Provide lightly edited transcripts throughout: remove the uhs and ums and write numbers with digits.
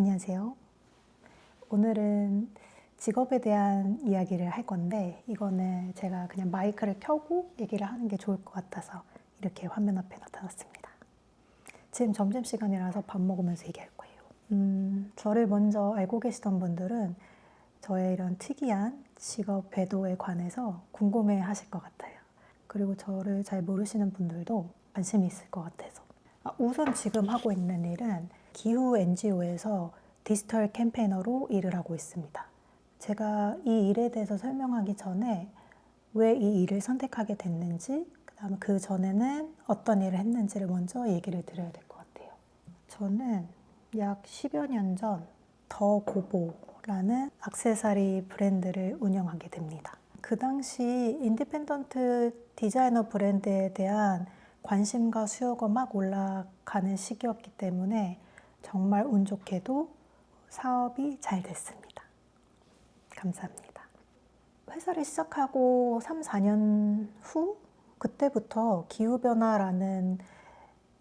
안녕하세요. 오늘은 직업에 대한 이야기를 할 건데 이거는 제가 그냥 마이크를 켜고 얘기를 하는 게 좋을 것 같아서 이렇게 화면 앞에 나타났습니다. 지금 점심시간이라서 밥 먹으면서 얘기할 거예요. 저를 먼저 알고 계시던 분들은 저의 이런 특이한 직업 궤도에 관해서 궁금해 하실 것 같아요. 그리고 저를 잘 모르시는 분들도 관심이 있을 것 같아서. 우선 지금 하고 있는 일은 기후 NGO에서 디지털 캠페이너로 일을 하고 있습니다. 제가 이 일에 대해서 설명하기 전에 왜 이 일을 선택하게 됐는지, 그다음에 그 전에는 어떤 일을 했는지를 먼저 얘기를 드려야 될 것 같아요. 저는 약 10여 년 전 더 고보라는 액세서리 브랜드를 운영하게 됩니다. 그 당시 인디펜던트 디자이너 브랜드에 대한 관심과 수요가 막 올라가는 시기였기 때문에 정말 운 좋게도 사업이 잘 됐습니다. 감사합니다. 회사를 시작하고 3, 4년 후 그때부터 기후변화라는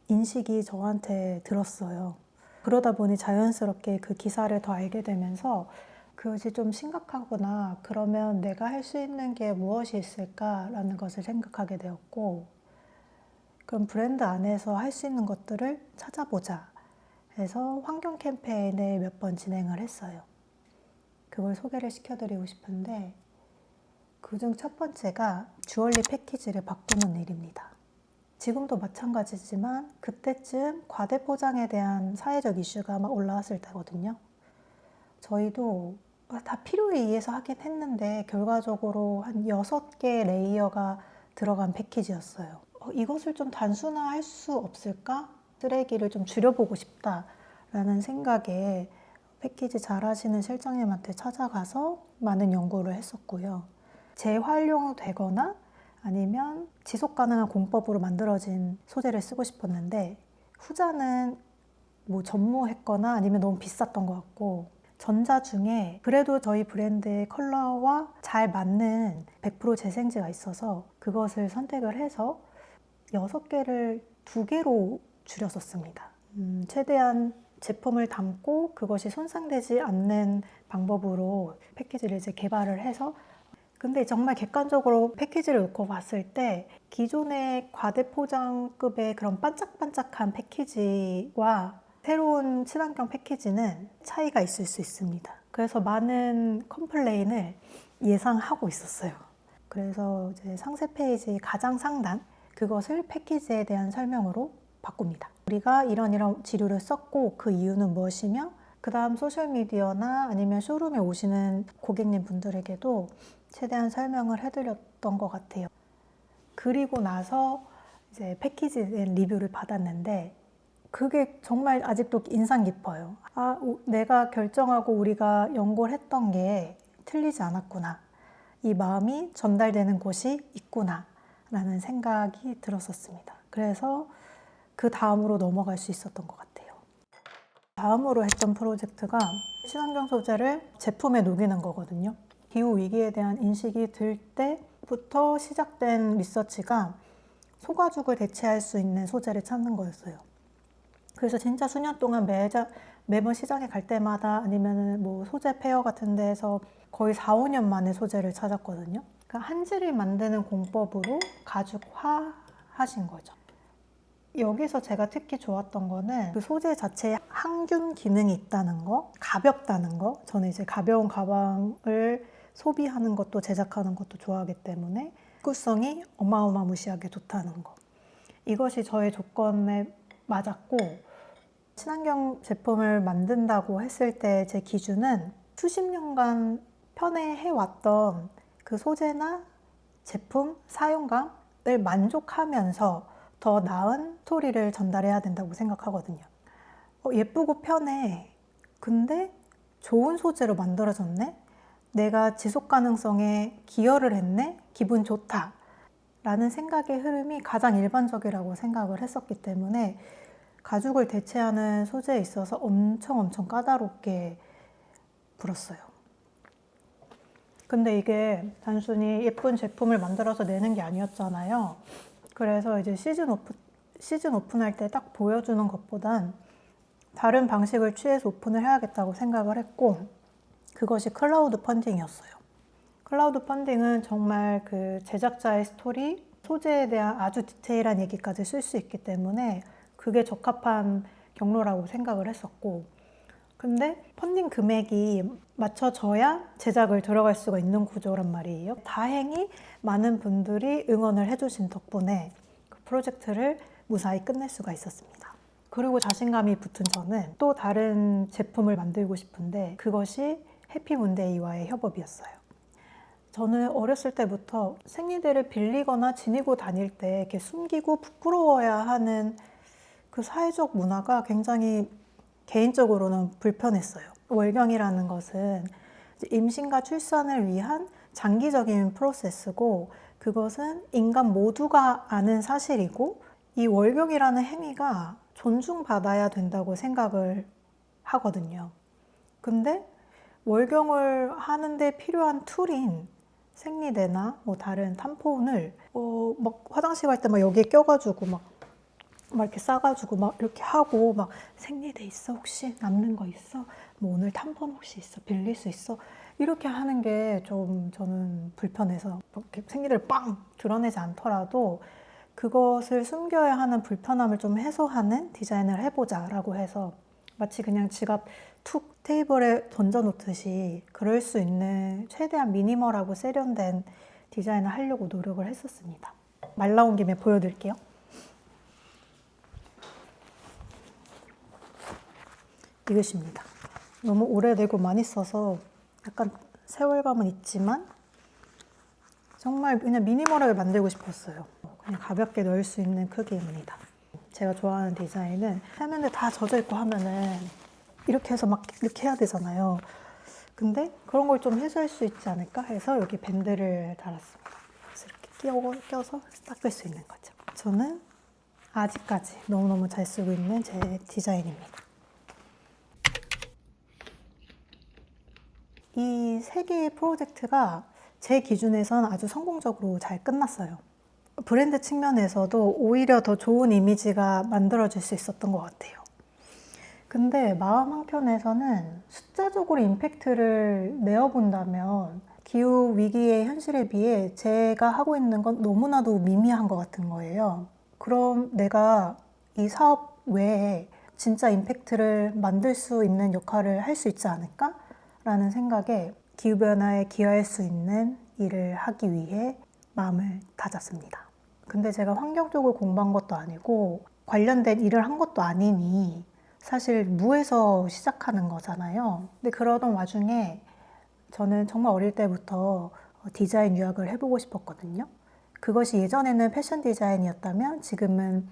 인식이 저한테 들었어요. 그러다 보니 자연스럽게 그 기사를 더 알게 되면서 그것이 좀 심각하구나. 그러면 내가 할 수 있는 게 무엇이 있을까라는 것을 생각하게 되었고, 그럼 브랜드 안에서 할 수 있는 것들을 찾아보자 해서 환경 캠페인을 몇 번 진행을 했어요. 그걸 소개를 시켜드리고 싶은데 그중 첫 번째가 주얼리 패키지를 바꾸는 일입니다. 지금도 마찬가지지만 그때쯤 과대포장에 대한 사회적 이슈가 막 올라왔을 때거든요. 저희도 다 필요에 의해서 하긴 했는데 결과적으로 한 6개 레이어가 들어간 패키지였어요. 이것을 좀 단순화할 수 없을까? 쓰레기를 좀 줄여보고 싶다라는 생각에 패키지 잘 하시는 실장님한테 찾아가서 많은 연구를 했었고요. 재활용되거나 아니면 지속 가능한 공법으로 만들어진 소재를 쓰고 싶었는데 후자는 뭐 전무했거나 아니면 너무 비쌌던 것 같고, 전자 중에 그래도 저희 브랜드의 컬러와 잘 맞는 100% 재생지가 있어서 그것을 선택을 해서 6개를 2개로 줄였었습니다. 최대한 제품을 담고 그것이 손상되지 않는 방법으로 패키지를 이제 개발을 해서, 근데 정말 객관적으로 패키지를 놓고 봤을 때 기존의 과대포장급의 그런 반짝반짝한 패키지와 새로운 친환경 패키지는 차이가 있을 수 있습니다. 그래서 많은 컴플레인을 예상하고 있었어요. 그래서 이제 상세 페이지 가장 상단 그것을 패키지에 대한 설명으로 바꿉니다. 우리가 이런 지류를 썼고 그 이유는 무엇이며, 그 다음 소셜미디어나 아니면 쇼룸에 오시는 고객님 분들에게도 최대한 설명을 해드렸던 것 같아요. 그리고 나서 이제 패키지에 대한 리뷰를 받았는데 그게 정말 아직도 인상 깊어요. 내가 결정하고 우리가 연구를 했던 게 틀리지 않았구나. 이 마음이 전달되는 곳이 있구나 라는 생각이 들었었습니다. 그래서 그 다음으로 넘어갈 수 있었던 것 같아요. 다음으로 했던 프로젝트가 친환경 소재를 제품에 녹이는 거거든요. 기후위기에 대한 인식이 들 때부터 시작된 리서치가 소가죽을 대체할 수 있는 소재를 찾는 거였어요. 그래서 진짜 수년 동안 매번 시장에 갈 때마다 아니면 뭐 소재 페어 같은 데에서 거의 4, 5년 만에 소재를 찾았거든요. 그러니까 한지를 만드는 공법으로 가죽화 하신 거죠. 여기서 제가 특히 좋았던 거는 그 소재 자체에 항균 기능이 있다는 거, 가볍다는 거. 저는 이제 가벼운 가방을 소비하는 것도 제작하는 것도 좋아하기 때문에 입구성이 어마어마무시하게 좋다는 거. 이것이 저의 조건에 맞았고, 친환경 제품을 만든다고 했을 때 제 기준은 수십 년간 편애해왔던 그 소재나 제품 사용감을 만족하면서 더 나은 스토리를 전달해야 된다고 생각하거든요. 예쁘고 편해. 근데 좋은 소재로 만들어졌네? 내가 지속 가능성에 기여를 했네? 기분 좋다. 라는 생각의 흐름이 가장 일반적이라고 생각을 했었기 때문에 가죽을 대체하는 소재에 있어서 엄청 까다롭게 굴었어요. 근데 이게 단순히 예쁜 제품을 만들어서 내는 게 아니었잖아요. 그래서 이제 시즌 오픈할 때 딱 보여주는 것보단 다른 방식을 취해서 오픈을 해야겠다고 생각을 했고, 그것이 클라우드 펀딩이었어요. 클라우드 펀딩은 정말 그 제작자의 스토리, 소재에 대한 아주 디테일한 얘기까지 쓸 수 있기 때문에 그게 적합한 경로라고 생각을 했었고, 근데 펀딩 금액이 맞춰져야 제작을 들어갈 수가 있는 구조란 말이에요. 다행히 많은 분들이 응원을 해주신 덕분에 그 프로젝트를 무사히 끝낼 수가 있었습니다. 그리고 자신감이 붙은 저는 또 다른 제품을 만들고 싶은데 그것이 해피문데이와의 협업이었어요. 저는 어렸을 때부터 생리대를 빌리거나 지니고 다닐 때 이렇게 숨기고 부끄러워야 하는 그 사회적 문화가 굉장히 개인적으로는 불편했어요. 월경이라는 것은 임신과 출산을 위한 장기적인 프로세스고, 그것은 인간 모두가 아는 사실이고, 이 월경이라는 행위가 존중받아야 된다고 생각을 하거든요. 근데 월경을 하는데 필요한 툴인 생리대나 뭐 다른 탐폰을 막 화장실 갈 때 막 여기에 껴가지고 막 이렇게 싸가지고 막 이렇게 하고, 막 생리대 있어? 혹시 남는 거 있어? 뭐 오늘 탐폰 혹시 있어? 빌릴 수 있어? 이렇게 하는 게 좀 저는 불편해서, 이렇게 생리대를 빵 드러내지 않더라도 그것을 숨겨야 하는 불편함을 좀 해소하는 디자인을 해보자 라고 해서, 마치 그냥 지갑 툭 테이블에 던져놓듯이 그럴 수 있는 최대한 미니멀하고 세련된 디자인을 하려고 노력을 했었습니다. 말 나온 김에 보여드릴게요. 이것입니다. 너무 오래되고 많이 써서 약간 세월감은 있지만 정말 그냥 미니멀하게 만들고 싶었어요. 그냥 가볍게 넣을 수 있는 크기입니다. 제가 좋아하는 디자인은 세면대 다 젖어 있고 하면은 이렇게 해서 막 이렇게 해야 되잖아요. 근데 그런 걸 좀 해소할 수 있지 않을까 해서 여기 밴드를 달았습니다. 그래서 이렇게 껴서 닦을 수 있는 거죠. 저는 아직까지 너무너무 잘 쓰고 있는 제 디자인입니다. 이 세 개의 프로젝트가 제 기준에선 아주 성공적으로 잘 끝났어요. 브랜드 측면에서도 오히려 더 좋은 이미지가 만들어질 수 있었던 것 같아요. 근데 마음 한켠에서는 숫자적으로 임팩트를 내어본다면 기후 위기의 현실에 비해 제가 하고 있는 건 너무나도 미미한 것 같은 거예요. 그럼 내가 이 사업 외에 진짜 임팩트를 만들 수 있는 역할을 할 수 있지 않을까? 라는 생각에 기후변화에 기여할 수 있는 일을 하기 위해 마음을 다잡습니다. 근데 제가 환경 쪽을 공부한 것도 아니고 관련된 일을 한 것도 아니니 사실 무에서 시작하는 거잖아요. 근데 그러던 와중에 저는 정말 어릴 때부터 디자인 유학을 해보고 싶었거든요. 그것이 예전에는 패션 디자인이었다면 지금은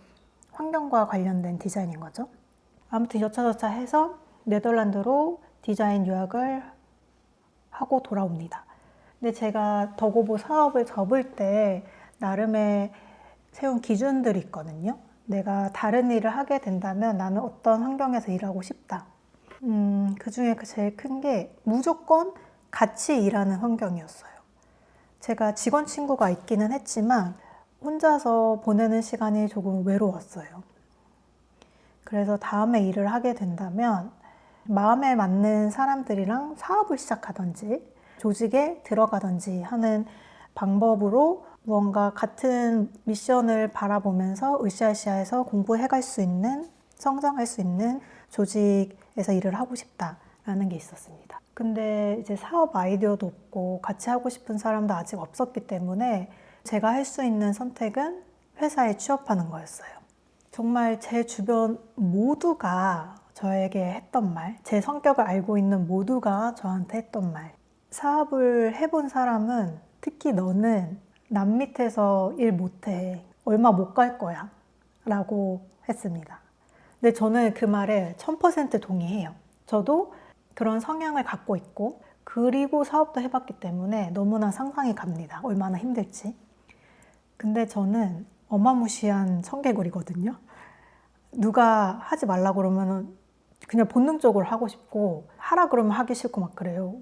환경과 관련된 디자인인 거죠. 아무튼 여차저차 해서 네덜란드로 디자인 유학을 하고 돌아옵니다. 근데 제가 더고보 사업을 접을 때 나름의 세운 기준들이 있거든요. 내가 다른 일을 하게 된다면 나는 어떤 환경에서 일하고 싶다. 그 중에 제일 큰 게 무조건 같이 일하는 환경이었어요. 제가 직원 친구가 있기는 했지만 혼자서 보내는 시간이 조금 외로웠어요. 그래서 다음에 일을 하게 된다면 마음에 맞는 사람들이랑 사업을 시작하든지 조직에 들어가든지 하는 방법으로 무언가 같은 미션을 바라보면서 으쌰으쌰해서 공부해갈 수 있는, 성장할 수 있는 조직에서 일을 하고 싶다라는 게 있었습니다. 근데 이제 사업 아이디어도 없고 같이 하고 싶은 사람도 아직 없었기 때문에 제가 할 수 있는 선택은 회사에 취업하는 거였어요. 정말 제 주변 모두가 저에게 했던 말, 제 성격을 알고 있는 모두가 저한테 했던 말, 사업을 해본 사람은 특히 너는 남 밑에서 일 못해, 얼마 못 갈 거야 라고 했습니다. 근데 저는 그 말에 1000% 동의해요. 저도 그런 성향을 갖고 있고 그리고 사업도 해봤기 때문에 너무나 상상이 갑니다. 얼마나 힘들지. 근데 저는 어마무시한 청개구리거든요. 누가 하지 말라 그러면 그냥 본능적으로 하고 싶고 하라 그러면 하기 싫고 막 그래요.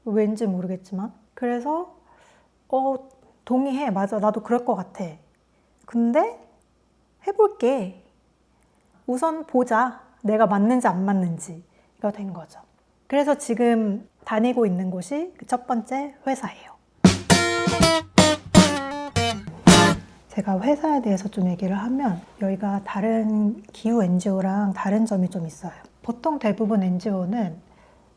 왠지 모르겠지만. 그래서 동의해. 맞아. 나도 그럴 것 같아. 근데 해볼게. 우선 보자 내가 맞는지 안 맞는지가 된 거죠. 그래서 지금 다니고 있는 곳이 그 첫 번째 회사예요. 제가 회사에 대해서 좀 얘기를 하면 여기가 다른 기후 NGO랑 다른 점이 좀 있어요. 보통 대부분 NGO는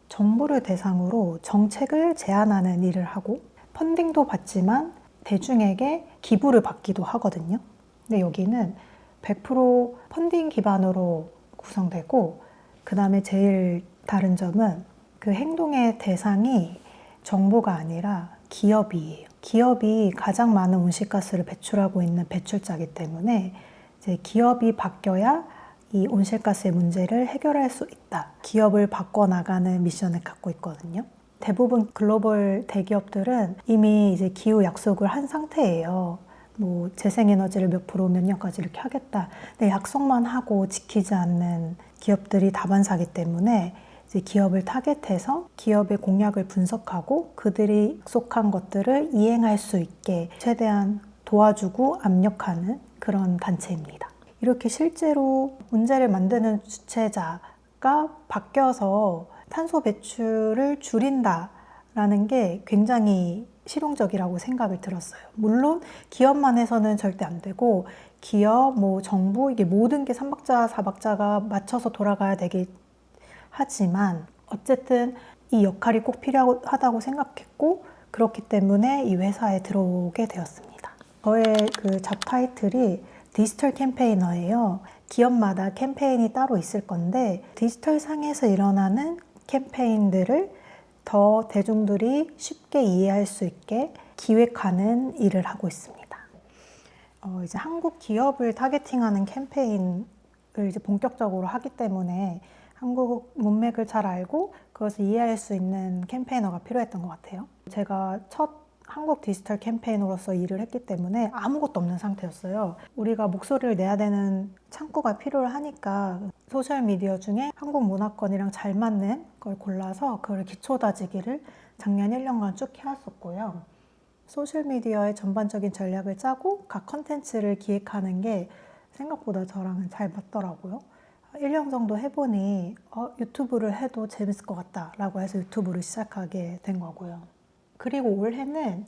정부를 대상으로 정책을 제안하는 일을 하고 펀딩도 받지만 대중에게 기부를 받기도 하거든요. 근데 여기는 100% 펀딩 기반으로 구성되고 그 다음에 제일 다른 점은 그 행동의 대상이 정부가 아니라 기업이에요. 기업이 가장 많은 온실가스를 배출하고 있는 배출자이기 때문에 이제 기업이 바뀌어야 이 온실가스의 문제를 해결할 수 있다. 기업을 바꿔나가는 미션을 갖고 있거든요. 대부분 글로벌 대기업들은 이미 이제 기후 약속을 한 상태예요. 뭐 재생에너지를 몇 프로 몇 년까지 이렇게 하겠다. 근데 약속만 하고 지키지 않는 기업들이 다반사기 때문에 이제 기업을 타겟해서 기업의 공약을 분석하고 그들이 약속한 것들을 이행할 수 있게 최대한 도와주고 압력하는 그런 단체입니다. 이렇게 실제로 문제를 만드는 주체자가 바뀌어서 탄소 배출을 줄인다라는 게 굉장히 실용적이라고 생각을 들었어요. 물론 기업만 해서는 절대 안 되고 기업, 뭐 정부 이게 모든 게 삼박자, 사박자가 맞춰서 돌아가야 되기 하지만 어쨌든 이 역할이 꼭 필요하다고 생각했고 그렇기 때문에 이 회사에 들어오게 되었습니다. 저의 그 잡 타이틀이 디지털 캠페이너예요. 기업마다 캠페인이 따로 있을 건데 디지털 상에서 일어나는 캠페인들을 더 대중들이 쉽게 이해할 수 있게 기획하는 일을 하고 있습니다. 이제 한국 기업을 타겟팅하는 캠페인을 이제 본격적으로 하기 때문에 한국 문맥을 잘 알고 그것을 이해할 수 있는 캠페이너가 필요했던 것 같아요. 제가 첫 한국 디지털 캠페인으로서 일을 했기 때문에 아무것도 없는 상태였어요. 우리가 목소리를 내야 되는 창구가 필요하니까 소셜미디어 중에 한국 문화권이랑 잘 맞는 걸 골라서 그걸 기초 다지기를 작년 1년간 쭉 해왔었고요. 소셜미디어의 전반적인 전략을 짜고 각 컨텐츠를 기획하는 게 생각보다 저랑은 잘 맞더라고요. 1년 정도 해보니 유튜브를 해도 재밌을 것 같다라고 해서 유튜브를 시작하게 된 거고요. 그리고 올해는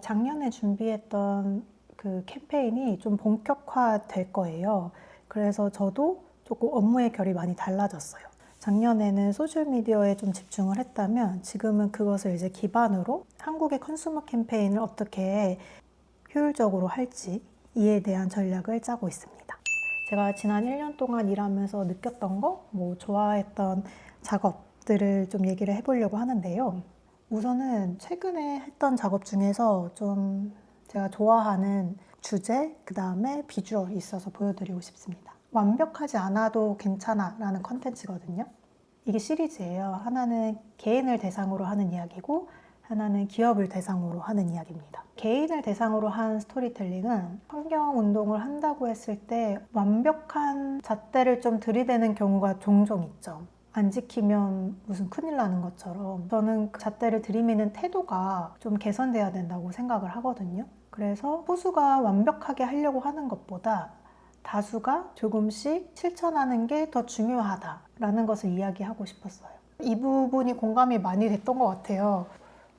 작년에 준비했던 그 캠페인이 좀 본격화될 거예요. 그래서 저도 조금 업무의 결이 많이 달라졌어요. 작년에는 소셜미디어에 좀 집중을 했다면 지금은 그것을 이제 기반으로 한국의 컨슈머 캠페인을 어떻게 효율적으로 할지 이에 대한 전략을 짜고 있습니다. 제가 지난 1년 동안 일하면서 느꼈던 거, 뭐 좋아했던 작업들을 좀 얘기를 해보려고 하는데요. 우선은 최근에 했던 작업 중에서 좀 제가 좋아하는 주제, 그 다음에 비주얼이 있어서 보여드리고 싶습니다. 완벽하지 않아도 괜찮아 라는 컨텐츠거든요. 이게 시리즈예요. 하나는 개인을 대상으로 하는 이야기고 하나는 기업을 대상으로 하는 이야기입니다. 개인을 대상으로 한 스토리텔링은 환경운동을 한다고 했을 때 완벽한 잣대를 좀 들이대는 경우가 종종 있죠. 안 지키면 무슨 큰일 나는 것처럼 저는 그 잣대를 들이미는 태도가 좀 개선돼야 된다고 생각을 하거든요. 그래서 소수가 완벽하게 하려고 하는 것보다 다수가 조금씩 실천하는 게 더 중요하다라는 것을 이야기하고 싶었어요. 이 부분이 공감이 많이 됐던 것 같아요.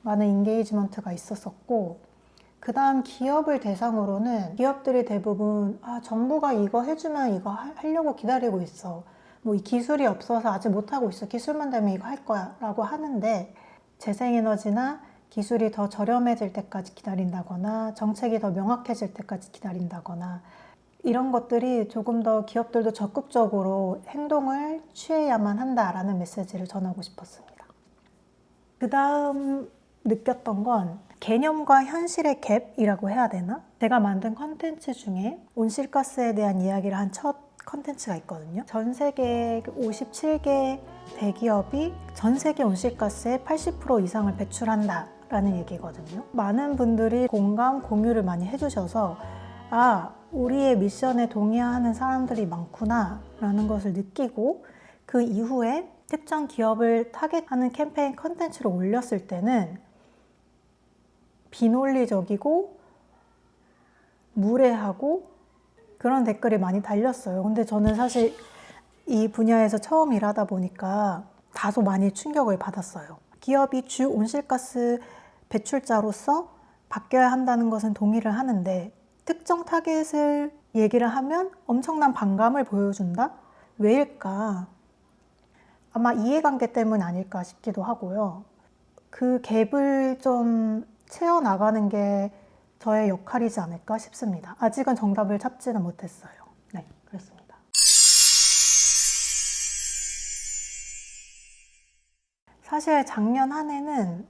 많은 인게이지먼트가 있었었고 그 다음 기업을 대상으로는 기업들이 대부분 정부가 이거 해주면 이거 하려고 기다리고 있어. 뭐 이 기술이 없어서 아직 못하고 있어. 기술만 되면 이거 할 거야 라고 하는데 재생에너지나 기술이 더 저렴해질 때까지 기다린다거나 정책이 더 명확해질 때까지 기다린다거나 이런 것들이 조금 더 기업들도 적극적으로 행동을 취해야만 한다라는 메시지를 전하고 싶었습니다. 그 다음 느꼈던 건 개념과 현실의 갭이라고 해야 되나? 제가 만든 컨텐츠 중에 온실가스에 대한 이야기를 한 첫 컨텐츠가 있거든요. 전 세계 57개 대기업이 전 세계 온실가스의 80% 이상을 배출한다 라는 얘기거든요. 많은 분들이 공감, 공유를 많이 해주셔서 우리의 미션에 동의하는 사람들이 많구나 라는 것을 느끼고 그 이후에 특정 기업을 타겟하는 캠페인 컨텐츠를 올렸을 때는 비논리적이고 무례하고 그런 댓글이 많이 달렸어요. 근데 저는 사실 이 분야에서 처음 일하다 보니까 다소 많이 충격을 받았어요. 기업이 주 온실가스 배출자로서 바뀌어야 한다는 것은 동의를 하는데 특정 타겟을 얘기를 하면 엄청난 반감을 보여준다? 왜일까? 아마 이해관계 때문 아닐까 싶기도 하고요. 그 갭을 좀 채워나가는 게 저의 역할이지 않을까 싶습니다. 아직은 정답을 찾지는 못했어요. 네, 그렇습니다. 사실 작년 한 해는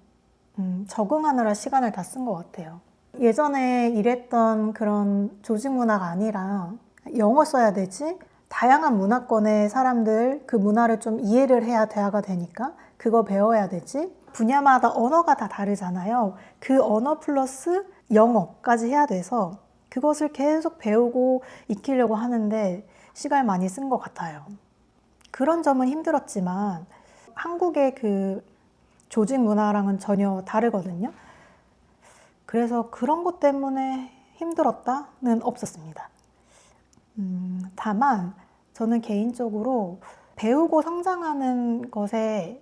적응하느라 시간을 다 쓴 것 같아요. 예전에 일했던 그런 조직 문화가 아니라 영어 써야 되지? 다양한 문화권의 사람들 그 문화를 좀 이해를 해야 대화가 되니까 그거 배워야 되지? 분야마다 언어가 다 다르잖아요. 그 언어 플러스 영어까지 해야 돼서 그것을 계속 배우고 익히려고 하는데 시간을 많이 쓴 것 같아요. 그런 점은 힘들었지만 한국의 그 조직 문화랑은 전혀 다르거든요. 그래서 그런 것 때문에 힘들었다는 없었습니다. 다만 저는 개인적으로 배우고 성장하는 것에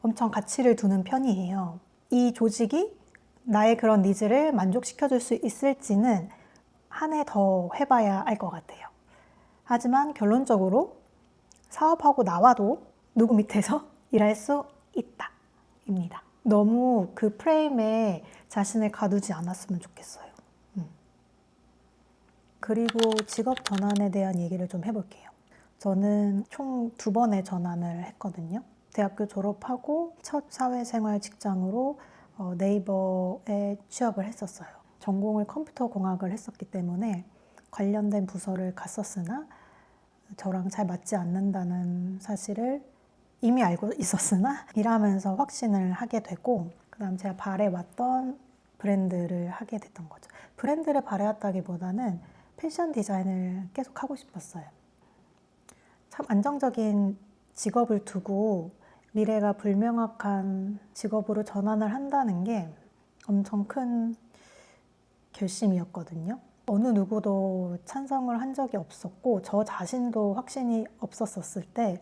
엄청 가치를 두는 편이에요. 이 조직이 나의 그런 니즈를 만족시켜줄 수 있을지는 한 해 더 해봐야 알 것 같아요. 하지만 결론적으로 사업하고 나와도 누구 밑에서 일할 수 있다 입니다. 너무 그 프레임에 자신을 가두지 않았으면 좋겠어요. 그리고 직업 전환에 대한 얘기를 좀 해볼게요. 저는 총 2번의 전환을 했거든요. 대학교 졸업하고 첫 사회생활 직장으로 네이버에 취업을 했었어요. 전공을 컴퓨터공학을 했었기 때문에 관련된 부서를 갔었으나 저랑 잘 맞지 않는다는 사실을 이미 알고 있었으나 일하면서 확신을 하게 되고 그다음 제가 바래왔던 브랜드를 하게 됐던 거죠. 브랜드를 바래왔다기보다는 패션 디자인을 계속 하고 싶었어요. 참 안정적인 직업을 두고 미래가 불명확한 직업으로 전환을 한다는 게 엄청 큰 결심이었거든요. 어느 누구도 찬성을 한 적이 없었고 저 자신도 확신이 없었을 때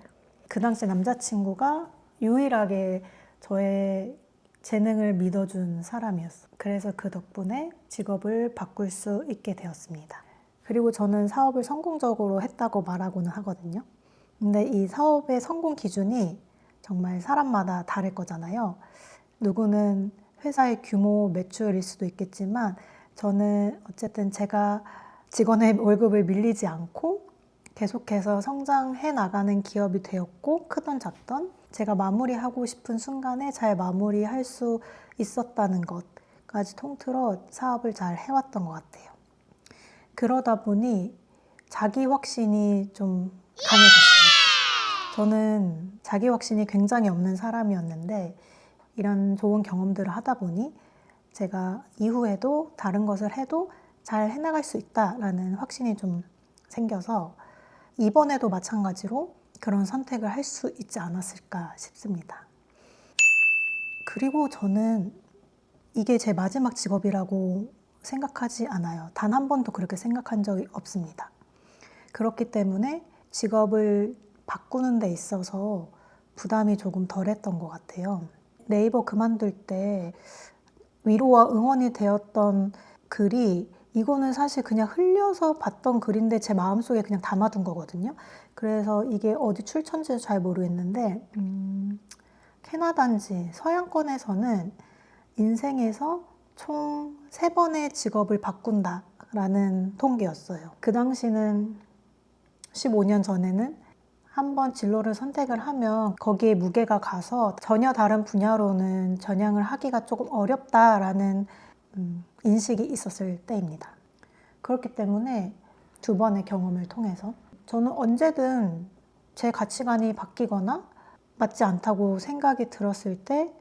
그 당시 남자친구가 유일하게 저의 재능을 믿어준 사람이었어요. 그래서 그 덕분에 직업을 바꿀 수 있게 되었습니다. 그리고 저는 사업을 성공적으로 했다고 말하고는 하거든요. 근데 이 사업의 성공 기준이 정말 사람마다 다를 거잖아요. 누구는 회사의 규모, 매출일 수도 있겠지만 저는 어쨌든 제가 직원의 월급을 밀리지 않고 계속해서 성장해 나가는 기업이 되었고 크던 작던 제가 마무리하고 싶은 순간에 잘 마무리할 수 있었다는 것까지 통틀어 사업을 잘 해왔던 것 같아요. 그러다 보니 자기 확신이 좀 강해졌어요. 저는 자기 확신이 굉장히 없는 사람이었는데 이런 좋은 경험들을 하다 보니 제가 이후에도 다른 것을 해도 잘 해나갈 수 있다라는 확신이 좀 생겨서 이번에도 마찬가지로 그런 선택을 할 수 있지 않았을까 싶습니다. 그리고 저는 이게 제 마지막 직업이라고 생각하지 않아요. 단 한 번도 그렇게 생각한 적이 없습니다. 그렇기 때문에 직업을 바꾸는 데 있어서 부담이 조금 덜했던 것 같아요. 네이버 그만둘 때 위로와 응원이 되었던 글이 이거는 사실 그냥 흘려서 봤던 글인데 제 마음속에 그냥 담아둔 거거든요. 그래서 이게 어디 출처인지 잘 모르겠는데 캐나다인지 서양권에서는 인생에서 총 3번의 직업을 바꾼다라는 통계였어요. 그 당시는 15년 전에는 한 번 진로를 선택을 하면 거기에 무게가 가서 전혀 다른 분야로는 전향을 하기가 조금 어렵다라는 인식이 있었을 때입니다. 그렇기 때문에 2번의 경험을 통해서 저는 언제든 제 가치관이 바뀌거나 맞지 않다고 생각이 들었을 때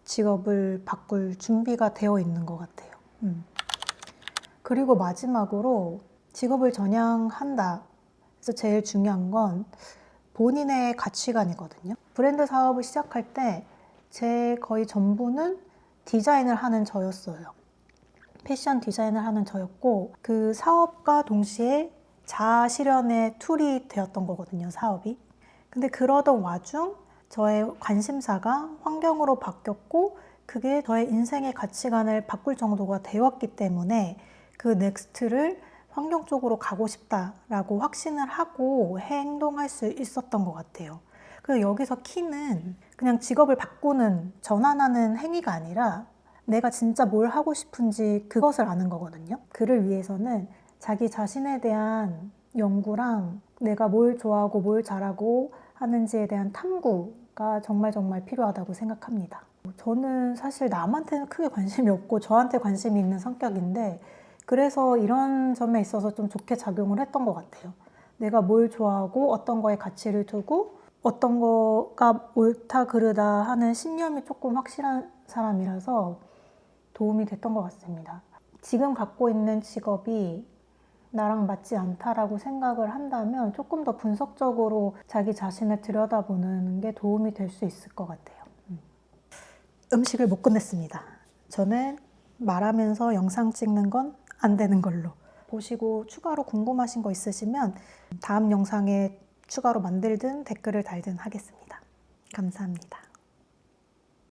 직업을 바꿀 준비가 되어 있는 것 같아요. 그리고 마지막으로 직업을 전향한다. 그래서 제일 중요한 건 본인의 가치관이거든요. 브랜드 사업을 시작할 때 제 거의 전부는 디자인을 하는 저였어요. 패션 디자인을 하는 저였고 그 사업과 동시에 자아 실현의 툴이 되었던 거거든요, 사업이. 근데 그러던 와중 저의 관심사가 환경으로 바뀌었고 그게 저의 인생의 가치관을 바꿀 정도가 되었기 때문에 그 넥스트를 환경 쪽으로 가고 싶다라고 확신을 하고 행동할 수 있었던 것 같아요. 그리고 여기서 키는 그냥 직업을 바꾸는, 전환하는 행위가 아니라 내가 진짜 뭘 하고 싶은지 그것을 아는 거거든요. 그를 위해서는 자기 자신에 대한 연구랑 내가 뭘 좋아하고 뭘 잘하고 하는지에 대한 탐구가 정말 필요하다고 생각합니다. 저는 사실 남한테는 크게 관심이 없고 저한테 관심이 있는 성격인데 그래서 이런 점에 있어서 좀 좋게 작용을 했던 것 같아요. 내가 뭘 좋아하고 어떤 거에 가치를 두고 어떤 거가 옳다 그르다 하는 신념이 조금 확실한 사람이라서 도움이 됐던 것 같습니다. 지금 갖고 있는 직업이 나랑 맞지 않다라고 생각을 한다면 조금 더 분석적으로 자기 자신을 들여다보는 게 도움이 될 수 있을 것 같아요. 음식을 못 끝냈습니다. 저는 말하면서 영상 찍는 건 안 되는 걸로. 보시고 추가로 궁금하신 거 있으시면 다음 영상에 추가로 만들든 댓글을 달든 하겠습니다. 감사합니다.